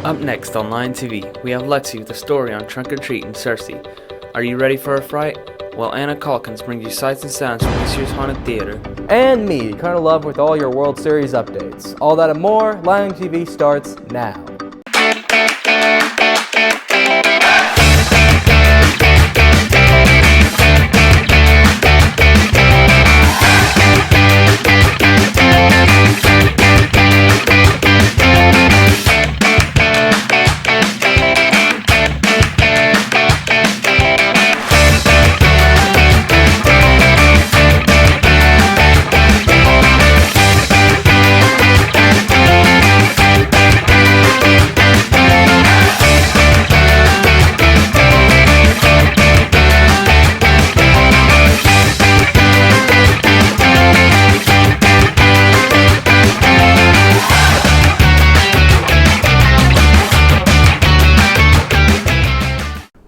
Up next on LTV, we have Lexi with a story on Trunk or Treat in Searcy. Are you ready for a fright? Well, Anna Calkins brings you sights and sounds from this year's Haunted Theater. And me, Colonel Love, with all your World Series updates. All that and more, LTV starts now.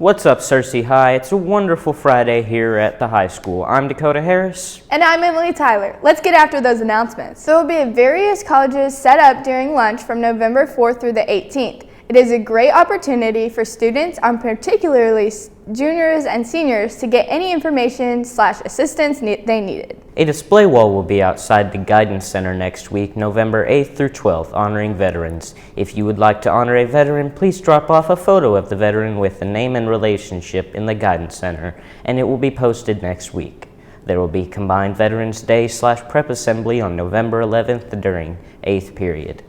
What's up, Searcy High? It's a wonderful Friday here at the high school. I'm Dakota Harris. And I'm Emily Tyler. Let's get after those announcements. There will be at various colleges set up during lunch from November 4th through the 18th. It is a great opportunity for students, particularly juniors and seniors, to get any information/assistance they needed. A display wall will be outside the Guidance Center next week, November 8th through 12th, honoring veterans. If you would like to honor a veteran, please drop off a photo of the veteran with the name and relationship in the Guidance Center, and it will be posted next week. There will be combined Veterans Day/prep assembly on November 11th during 8th period.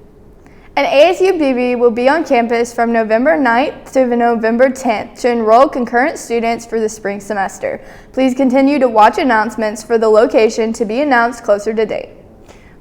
An ASUBB will be on campus from November 9th to November 10th to enroll concurrent students for the spring semester. Please continue to watch announcements for the location to be announced closer to date.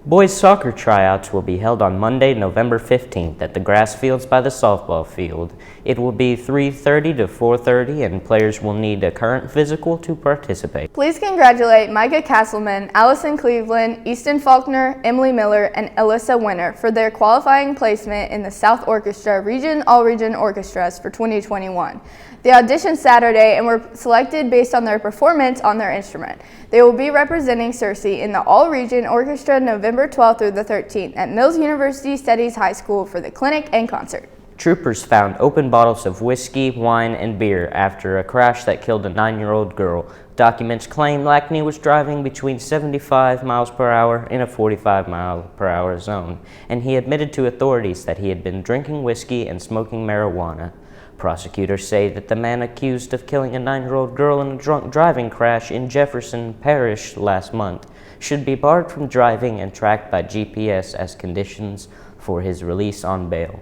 Boys soccer tryouts will be held on Monday, November 15th at the grass fields by the softball field. It will be 3:30 to 4:30 and players will need a current physical to participate. Please congratulate Micah Castleman, Allison Cleveland, Easton Faulkner, Emily Miller, and Alyssa Winter for their qualifying placement in the South Orchestra Region All-Region Orchestras for 2021. They auditioned Saturday and were selected based on their performance on their instrument. They will be representing Searcy in the All-Region Orchestra November 12th through the 13th at Mills University Studies High School for the clinic and concert. Troopers found open bottles of whiskey, wine, and beer after a crash that killed a 9-year-old girl. Documents claim Lackney was driving between 75 miles per hour in a 45 mile per hour zone, and he admitted to authorities that he had been drinking whiskey and smoking marijuana. Prosecutors say that the man accused of killing a 9-year-old girl in a drunk driving crash in Jefferson Parish last month should be barred from driving and tracked by GPS as conditions for his release on bail.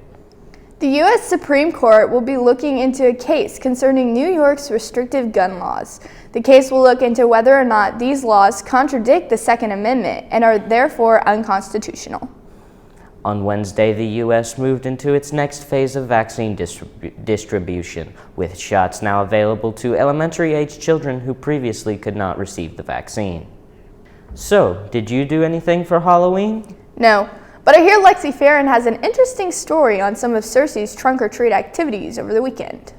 The U.S. Supreme Court will be looking into a case concerning New York's restrictive gun laws. The case will look into whether or not these laws contradict the Second Amendment and are therefore unconstitutional. On Wednesday, the U.S. moved into its next phase of vaccine distribution, with shots now available to elementary-age children who previously could not receive the vaccine. So, did you do anything for Halloween? No, but I hear Lexi Farron has an interesting story on some of Searcy's trunk-or-treat activities over the weekend.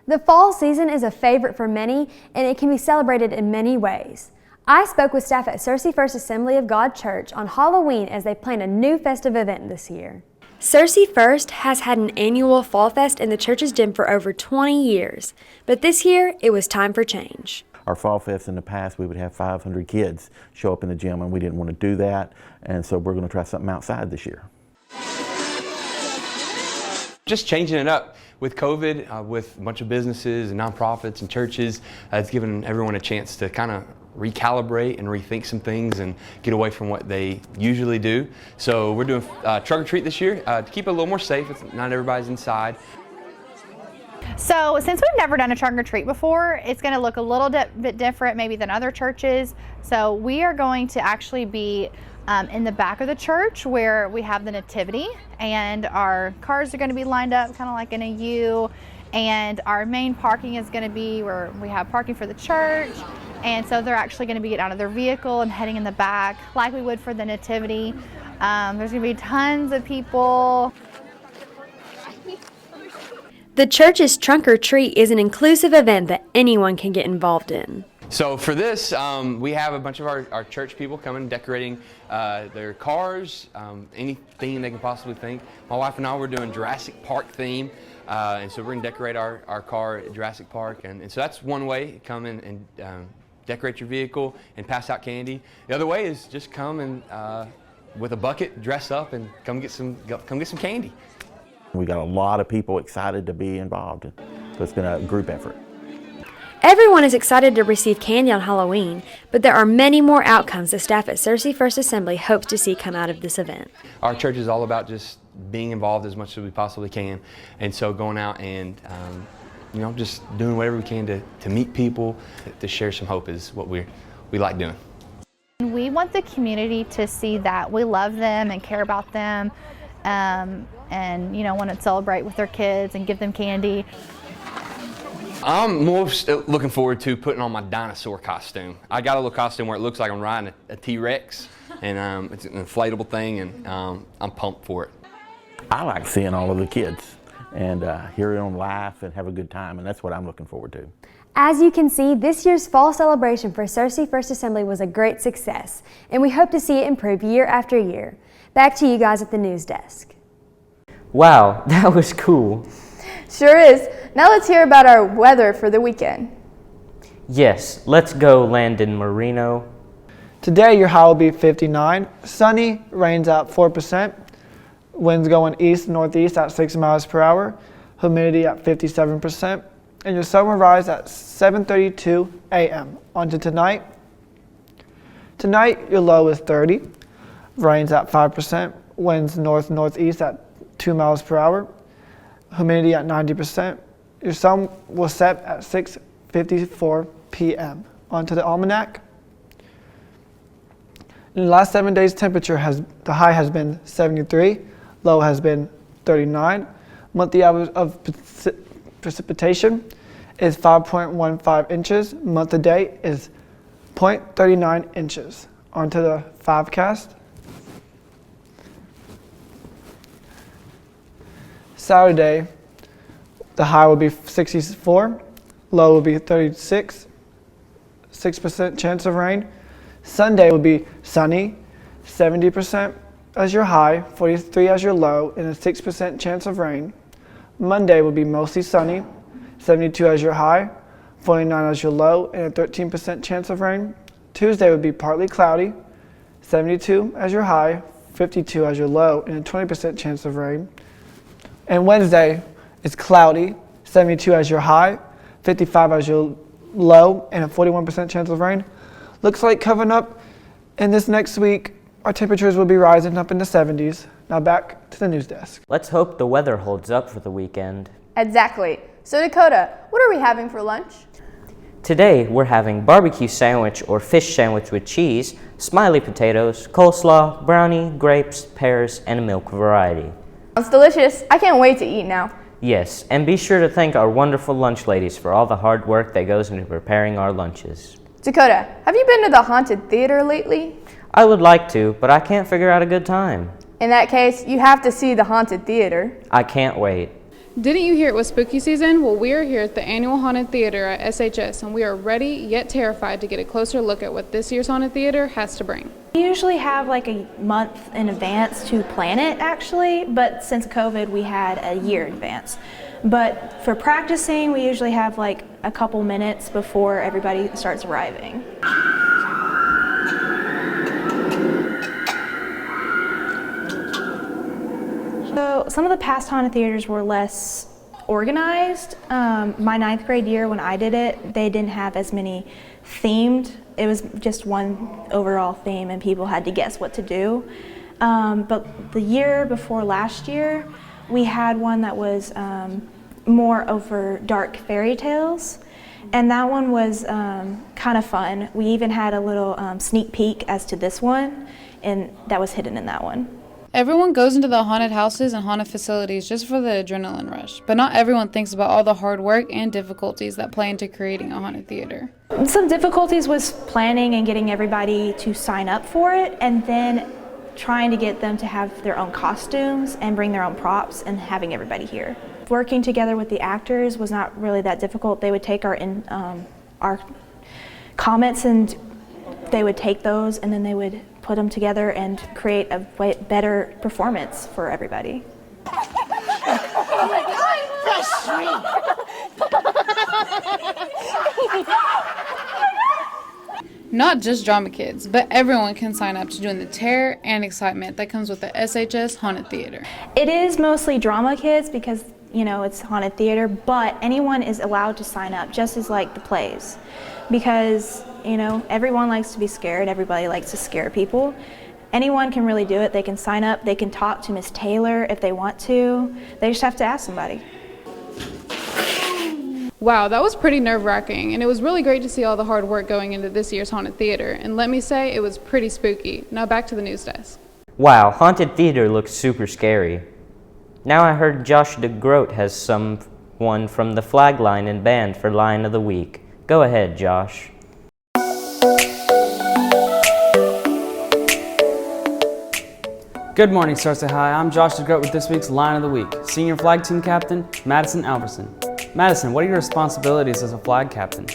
The fall season is a favorite for many, and it can be celebrated in many ways. I spoke with staff at Searcy First Assembly of God Church on Halloween as they plan a new festive event this year. Searcy First has had an annual Fall Fest in the church's gym for over 20 years, but this year it was time for change. Our Fall Fest in the past, we would have 500 kids show up in the gym, and we didn't want to do that, and so we're going to try something outside this year. Just changing it up. With COVID, with a bunch of businesses and nonprofits and churches, it's given everyone a chance to kind of recalibrate and rethink some things and get away from what they usually do. So we're doing trunk or treat this year to keep it a little more safe. Not everybody's inside. So since we've never done a trunk or treat before, it's going to look a little bit different maybe than other churches. So we are going to actually be in the back of the church where we have the nativity, and our cars are going to be lined up kind of like in a U, and our main parking is going to be where we have parking for the church, and so they're actually going to be getting out of their vehicle and heading in the back like we would for the nativity. There's going to be tons of people. The church's Trunk or Treat is an inclusive event that anyone can get involved in. So for this, we have a bunch of our church people coming, decorating their cars, anything they can possibly think. My wife and I were doing Jurassic Park theme, and so we're going to decorate our car at Jurassic Park. And so that's one way, come in and decorate your vehicle and pass out candy. The other way is just come and with a bucket, dress up, and come get some candy. We got a lot of people excited to be involved, so it's been a group effort. Everyone is excited to receive candy on Halloween, but there are many more outcomes the staff at Searcy First Assembly hopes to see come out of this event. Our church is all about just being involved as much as we possibly can, and so going out and just doing whatever we can to meet people, to share some hope is what we like doing. We want the community to see that we love them and care about them, and want to celebrate with their kids and give them candy. I'm most looking forward to putting on my dinosaur costume. I got a little costume where it looks like I'm riding a T-Rex, and it's an inflatable thing, and I'm pumped for it. I like seeing all of the kids and hear them laugh and have a good time, and that's what I'm looking forward to. As you can see, this year's fall celebration for Searcy First Assembly was a great success, and we hope to see it improve year after year. Back to you guys at the news desk. Wow, that was cool. Sure is. Now let's hear about our weather for the weekend. Yes, let's go Landon Marino. Today your high will be 59, sunny, rains at 4%, winds going east-northeast at 6 miles per hour, humidity at 57%, and your sun will rise at 7:32 a.m. On to tonight. Tonight your low is 30, rains at 5%, winds north-northeast at 2 miles per hour, humidity at 90%. Your sun will set at 6:54 p.m. On to the almanac. In the last 7 days, the high has been 73, low has been 39. Monthly average of precipitation is 5.15 inches. Month to date is 0.39 inches. On to the forecast. Saturday, the high will be 64, low will be 36, 6% chance of rain. Sunday will be sunny, 70% as your high, 43 as your low, and a 6% chance of rain. Monday will be mostly sunny, 72 as your high, 49 as your low, and a 13% chance of rain. Tuesday will be partly cloudy, 72 as your high, 52 as your low, and a 20% chance of rain. And Wednesday is cloudy, 72 as your high, 55 as your low, and a 41% chance of rain. Looks like coming up in this next week, our temperatures will be rising up in the 70s. Now back to the news desk. Let's hope the weather holds up for the weekend. Exactly. So Dakota, what are we having for lunch? Today, we're having barbecue sandwich or fish sandwich with cheese, smiley potatoes, coleslaw, brownie, grapes, pears, and a milk variety. Sounds delicious. I can't wait to eat now. Yes, and be sure to thank our wonderful lunch ladies for all the hard work that goes into preparing our lunches. Dakota, have you been to the haunted theater lately? I would like to, but I can't figure out a good time. In that case, you have to see the haunted theater. I can't wait. Didn't you hear it was spooky season? Well, we are here at the annual Haunted Theater at SHS, and we are ready yet terrified to get a closer look at what this year's Haunted Theater has to bring. We usually have like a month in advance to plan it actually, but since COVID we had a year in advance. But for practicing, we usually have like a couple minutes before everybody starts arriving. So some of the past haunted theaters were less organized. My 9th grade year when I did it, they didn't have as many themed. It was just one overall theme and people had to guess what to do. But the year before last year, we had one that was more over dark fairy tales. And that one was kind of fun. We even had a little sneak peek as to this one, and that was hidden in that one. Everyone goes into the haunted houses and haunted facilities just for the adrenaline rush, but not everyone thinks about all the hard work and difficulties that play into creating a haunted theater. Some difficulties was planning and getting everybody to sign up for it, and then trying to get them to have their own costumes and bring their own props and having everybody here. Working together with the actors was not really that difficult. They would take our comments, and they would take those and then they would put them together and create a better performance for everybody. Not just drama kids, but everyone can sign up to join the terror and excitement that comes with the SHS Haunted Theater. It is mostly drama kids because, you know, it's haunted theater, but anyone is allowed to sign up, just as like the plays. Because, you know, everyone likes to be scared, everybody likes to scare people. Anyone can really do it. They can sign up, they can talk to Miss Taylor if they want to. They just have to ask somebody. Wow, that was pretty nerve-wracking, and it was really great to see all the hard work going into this year's Haunted Theater. And let me say, it was pretty spooky. Now back to the news desk. Wow, Haunted Theater looks super scary. Now I heard Josh DeGroat has someone from the flag line and band for Line of the Week. Go ahead, Josh. Good morning, Sarcee High. I'm Josh DeGroat with this week's Line of the Week. Senior Flag Team Captain, Madison Alverson. Madison, what are your responsibilities as a flag captain?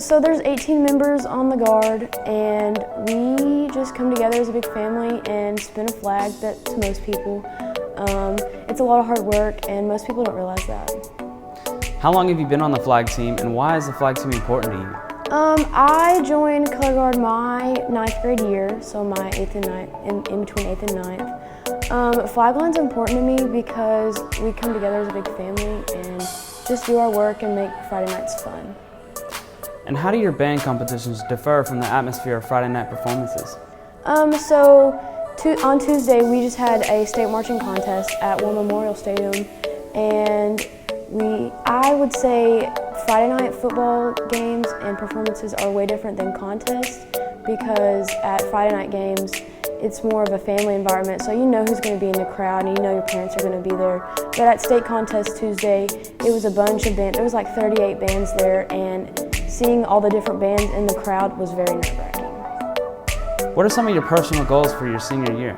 So there's 18 members on the guard, and we just come together as a big family and spin a flag that to most people. It's a lot of hard work, and most people don't realize that. How long have you been on the flag team, and why is the flag team important to you? I joined color guard my 9th grade year, so my 8th and 9th, in between 8th and 9th. Flag line's important to me because we come together as a big family and just do our work and make Friday nights fun. And how do your band competitions differ from the atmosphere of Friday night performances? On Tuesday, we just had a state marching contest at War Memorial Stadium, and I would say Friday night football games and performances are way different than contests, because at Friday night games, it's more of a family environment, so you know who's going to be in the crowd and you know your parents are going to be there. But at state contest Tuesday, it was a bunch of bands. There was like 38 bands there, and seeing all the different bands in the crowd was very nerve-wracking. What are some of your personal goals for your senior year?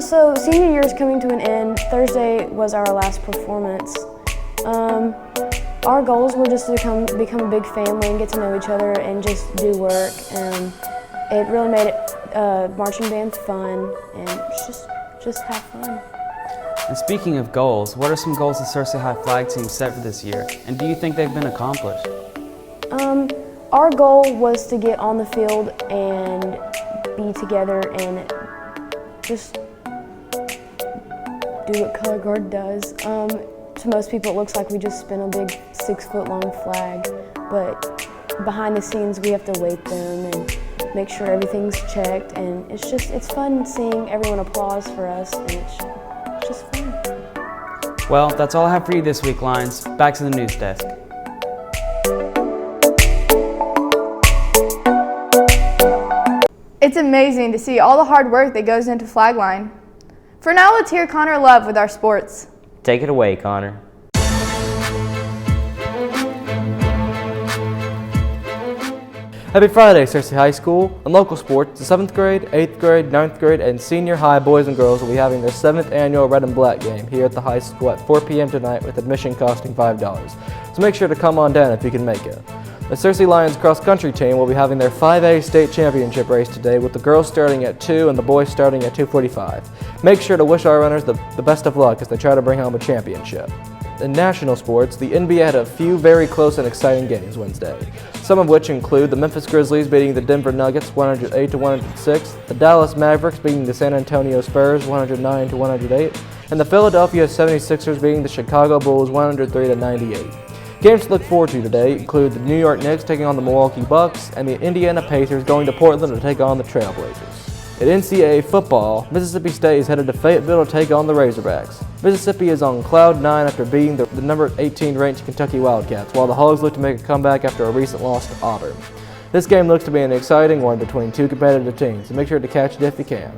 So senior year is coming to an end. Thursday was our last performance. Our goals were just to become a big family and get to know each other and just do work. It really made marching band fun, and just have fun. And speaking of goals, what are some goals the Sarcee High flag team set for this year, and do you think they've been accomplished? Our goal was to get on the field and be together and just do what color guard does. To most people, it looks like we just spin a big 6-foot-long flag, but behind the scenes, we have to weight them and make sure everything's checked, and it's fun seeing everyone applause for us, and it's just fun. Well, that's all I have for you this week, Lions. Back to the news desk. It's amazing to see all the hard work that goes into flag line. For now, let's hear Connor Love with our sports. Take it away, Connor. Happy Friday, Sarcee High School. In local sports, the 7th grade, 8th grade, 9th grade, and senior high boys and girls will be having their 7th annual Red and Black game here at the high school at 4 p.m. tonight, with admission costing $5. So make sure to come on down if you can make it. The Sarcee Lions cross-country team will be having their 5A state championship race today, with the girls starting at 2 and the boys starting at 2:45. Make sure to wish our runners the best of luck as they try to bring home a championship. In national sports, the NBA had a few very close and exciting games Wednesday, some of which include the Memphis Grizzlies beating the Denver Nuggets 108-106, the Dallas Mavericks beating the San Antonio Spurs 109-108, and the Philadelphia 76ers beating the Chicago Bulls 103-98. Games to look forward to today include the New York Knicks taking on the Milwaukee Bucks and the Indiana Pacers going to Portland to take on the Trailblazers. In NCAA football, Mississippi State is headed to Fayetteville to take on the Razorbacks. Mississippi is on cloud 9 after beating the number 18 ranked Kentucky Wildcats, while the Hogs look to make a comeback after a recent loss to Auburn. This game looks to be an exciting one between two competitive teams, so make sure to catch it if you can.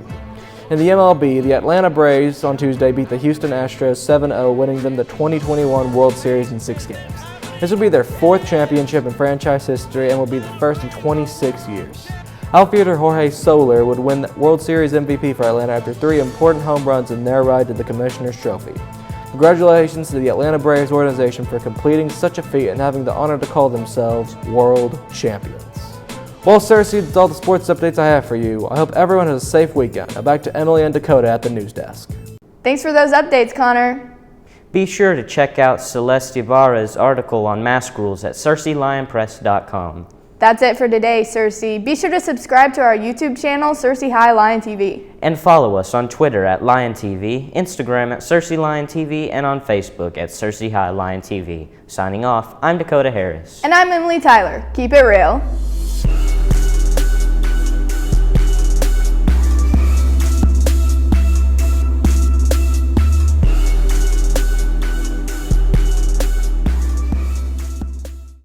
In the MLB, the Atlanta Braves on Tuesday beat the Houston Astros 7-0, winning them the 2021 World Series in 6 games. This will be their 4th championship in franchise history and will be the first in 26 years. Outfielder Jorge Soler would win the World Series MVP for Atlanta after 3 important home runs in their ride to the Commissioner's Trophy. Congratulations to the Atlanta Braves organization for completing such a feat and having the honor to call themselves world champions. Well, Cersei, that's all the sports updates I have for you. I hope everyone has a safe weekend. Now back to Emily and Dakota at the news desk. Thanks for those updates, Connor. Be sure to check out Celeste Ibarra's article on mask rules at CerseiLionPress.com. That's it for today, Cersei. Be sure to subscribe to our YouTube channel, Cersei High Lion TV. And follow us on Twitter at Lion TV, Instagram at Cersei Lion TV, and on Facebook at Cersei High Lion TV. Signing off, I'm Dakota Harris. And I'm Emily Tyler. Keep it real.